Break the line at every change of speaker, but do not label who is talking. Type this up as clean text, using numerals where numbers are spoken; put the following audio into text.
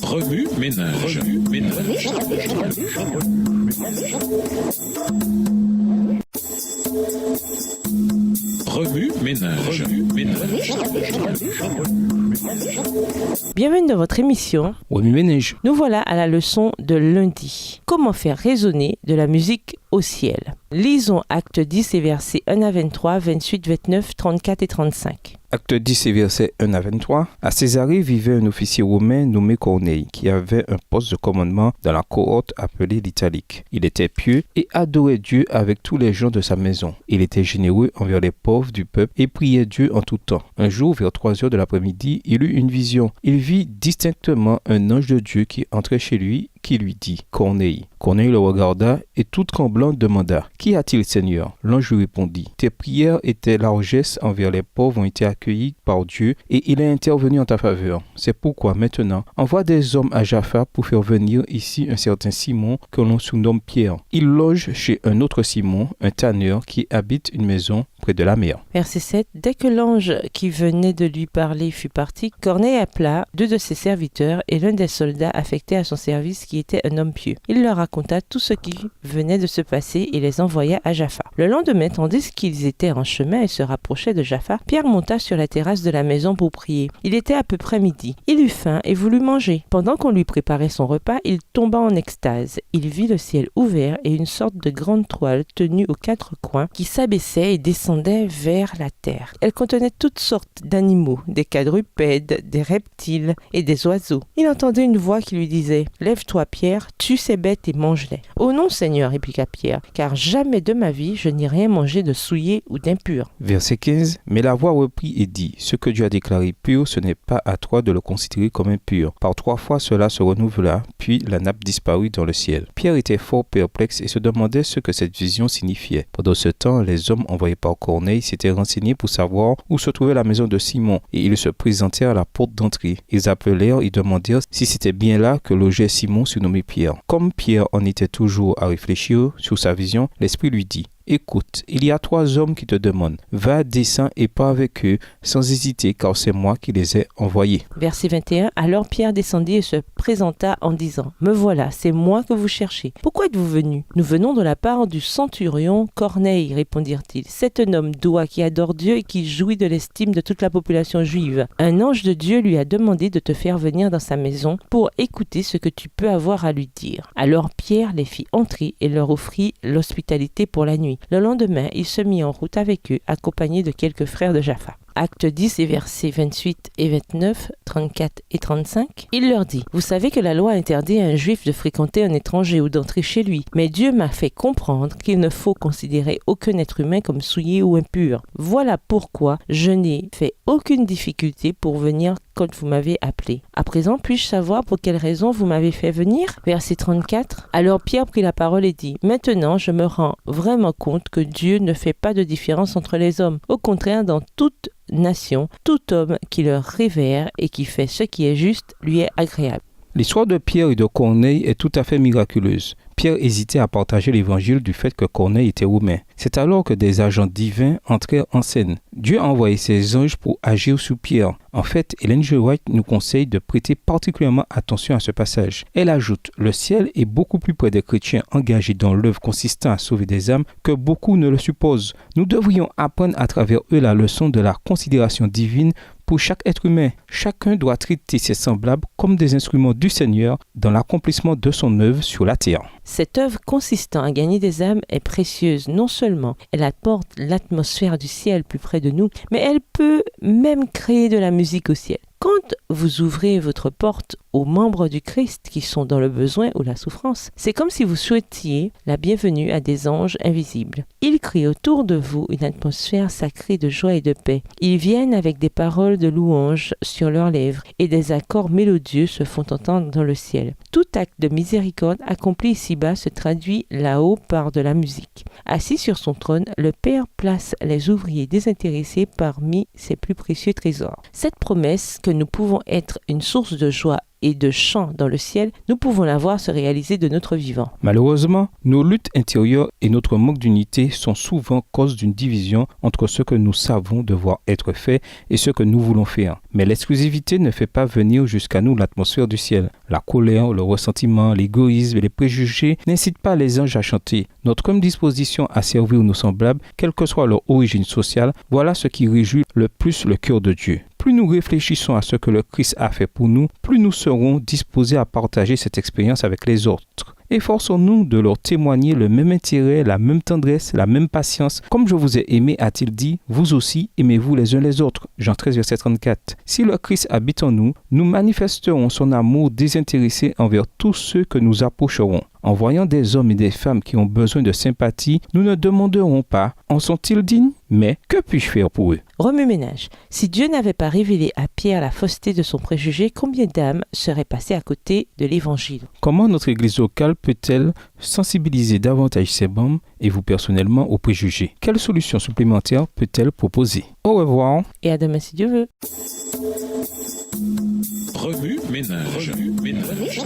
Remue ménage. Remue ménage.
Bienvenue dans votre émission
Remue ménage.
Nous voilà à la leçon de lundi. Comment faire résonner de la musique au ciel. Lisons Acte 10 et versets 1 à 23, 28, 29, 34 et 35.
Acte 10 et versets 1 à 23. À Césarée vivait un officier romain nommé Corneille, qui avait un poste de commandement dans la cohorte appelée l'Italique. Il était pieux et adorait Dieu avec tous les gens de sa maison. Il était généreux envers les pauvres du peuple et priait Dieu en tout temps. Un jour, vers 3 heures de l'après-midi, il eut une vision. Il vit distinctement un ange de Dieu qui entrait chez lui, qui lui dit « Corneille ». Corneille le regarda et tout tremblant demanda « Qu'y a-t-il, Seigneur ?» L'ange lui répondit « Tes prières et tes largesses envers les pauvres ont été accueillies par Dieu et il est intervenu en ta faveur. C'est pourquoi maintenant, envoie des hommes à Jaffa pour faire venir ici un certain Simon que l'on surnomme Pierre. Il loge chez un autre Simon, un tanneur qui habite une maison près de la mer. »
Verset 7. Dès que l'ange qui venait de lui parler fut parti, Corneille appela 2 de ses serviteurs et l'un des soldats affectés à son service qui était un homme pieux. Il leur raconta tout ce qui venait de se passer et les envoya à Jaffa. Le lendemain, tandis qu'ils étaient en chemin et se rapprochaient de Jaffa, Pierre monta sur la terrasse de la maison pour prier. Il était à peu près midi. Il eut faim et voulut manger. Pendant qu'on lui préparait son repas, il tomba en extase. Il vit le ciel ouvert et une sorte de grande toile tenue aux 4 coins qui s'abaissait et descendait vers la terre. Elle contenait toutes sortes d'animaux, des quadrupèdes, des reptiles et des oiseaux. Il entendait une voix qui lui disait « Lève-toi, Pierre, tue ces bêtes et mange-les. » « Oh non, Seigneur, répliqua Pierre, car jamais de ma vie je n'ai rien mangé de souillé ou d'impur.
Verset 15. Mais la voix reprit et dit, ce que Dieu a déclaré pur, ce n'est pas à toi de le considérer comme impur. Par 3 fois cela se renouvela, puis la nappe disparut dans le ciel. Pierre était fort perplexe et se demandait ce que cette vision signifiait. Pendant ce temps, les hommes envoyés par Corneille s'étaient renseignés pour savoir où se trouvait la maison de Simon, et ils se présentèrent à la porte d'entrée. Ils appelèrent et demandèrent si c'était bien là que logeait Simon surnommé Pierre. Comme Pierre en était toujours à réfléchir sur sa vision, l'Esprit lui dit « Écoute, il y a 3 hommes qui te demandent. Va, descends et pars avec eux sans hésiter, car c'est moi qui les ai envoyés. »
Verset 21. Alors Pierre descendit et se présenta en disant « Me voilà, c'est moi que vous cherchez. Pourquoi êtes-vous venus ? » « Nous venons de la part du centurion Corneille, répondirent-ils. C'est un homme droit qui adore Dieu et qui jouit de l'estime de toute la population juive. Un ange de Dieu lui a demandé de te faire venir dans sa maison pour écouter ce que tu peux avoir à lui dire. » Alors Pierre les fit entrer et leur offrit l'hospitalité pour la nuit. Le lendemain, il se mit en route avec eux, accompagné de quelques frères de Jaffa. Acte 10 et versets 28 et 29, 34 et 35. Il leur dit, « Vous savez que la loi interdit à un juif de fréquenter un étranger ou d'entrer chez lui, mais Dieu m'a fait comprendre qu'il ne faut considérer aucun être humain comme souillé ou impur. Voilà pourquoi je n'ai fait aucune difficulté pour venir quand vous m'avez appelé. À présent, puis-je savoir pour quelle raison vous m'avez fait venir ?» Verset 34. Alors Pierre prit la parole et dit, « Maintenant, je me rends vraiment compte que Dieu ne fait pas de différence entre les hommes. Au contraire, dans toute nation, tout homme qui le révère et qui fait ce qui est juste lui est agréable. »
L'histoire de Pierre et de Corneille est tout à fait miraculeuse. Pierre hésitait à partager l'évangile du fait que Corneille était romain. C'est alors que des agents divins entrèrent en scène. Dieu a envoyé ses anges pour agir sur Pierre. En fait, Ellen G. White nous conseille de prêter particulièrement attention à ce passage. Elle ajoute « Le ciel est beaucoup plus près des chrétiens engagés dans l'œuvre consistant à sauver des âmes que beaucoup ne le supposent. Nous devrions apprendre à travers eux la leçon de la considération divine pour chaque être humain. Chacun doit traiter ses semblables comme des instruments du Seigneur dans l'accomplissement de son œuvre sur la terre. »
Cette œuvre consistant à gagner des âmes est précieuse. Non seulement elle apporte l'atmosphère du ciel plus près de nous, mais elle peut même créer de la musique au ciel. Quand vous ouvrez votre porte aux membres du Christ qui sont dans le besoin ou la souffrance, c'est comme si vous souhaitiez la bienvenue à des anges invisibles. Ils créent autour de vous une atmosphère sacrée de joie et de paix. Ils viennent avec des paroles de louange sur leurs lèvres et des accords mélodieux se font entendre dans le ciel. Tout acte de miséricorde accompli ici-bas se traduit là-haut par de la musique. Assis sur son trône, le Père place les ouvriers désintéressés parmi ses plus précieux trésors. Cette promesse que nous pouvons être une source de joie et de chant dans le ciel, nous pouvons la voir se réaliser de notre vivant.
Malheureusement, nos luttes intérieures et notre manque d'unité sont souvent cause d'une division entre ce que nous savons devoir être fait et ce que nous voulons faire. Mais l'exclusivité ne fait pas venir jusqu'à nous l'atmosphère du ciel. La colère, le ressentiment, l'égoïsme et les préjugés n'incitent pas les anges à chanter. Notre disposition à servir nos semblables, quelle que soit leur origine sociale, voilà ce qui réjouit le plus le cœur de Dieu. Plus nous réfléchissons à ce que le Christ a fait pour nous, plus nous serons disposés à partager cette expérience avec les autres. Efforçons-nous de leur témoigner le même intérêt, la même tendresse, la même patience. Comme je vous ai aimé, a-t-il dit, vous aussi aimez-vous les uns les autres. Jean 13, verset 34. Si le Christ habite en nous, nous manifesterons son amour désintéressé envers tous ceux que nous approcherons. En voyant des hommes et des femmes qui ont besoin de sympathie, nous ne demanderons pas « En sont-ils dignes ?» mais « Que puis-je faire pour eux ?»
Remue-ménage. Si Dieu n'avait pas révélé à Pierre la fausseté de son préjugé, combien d'âmes seraient passées à côté de l'Évangile?
Comment notre Église locale peut-elle sensibiliser davantage ses membres et vous personnellement aux préjugés? Quelle solution supplémentaire peut-elle proposer? Au revoir.
Et à demain si Dieu veut.
Remue ménage. Remue ménage.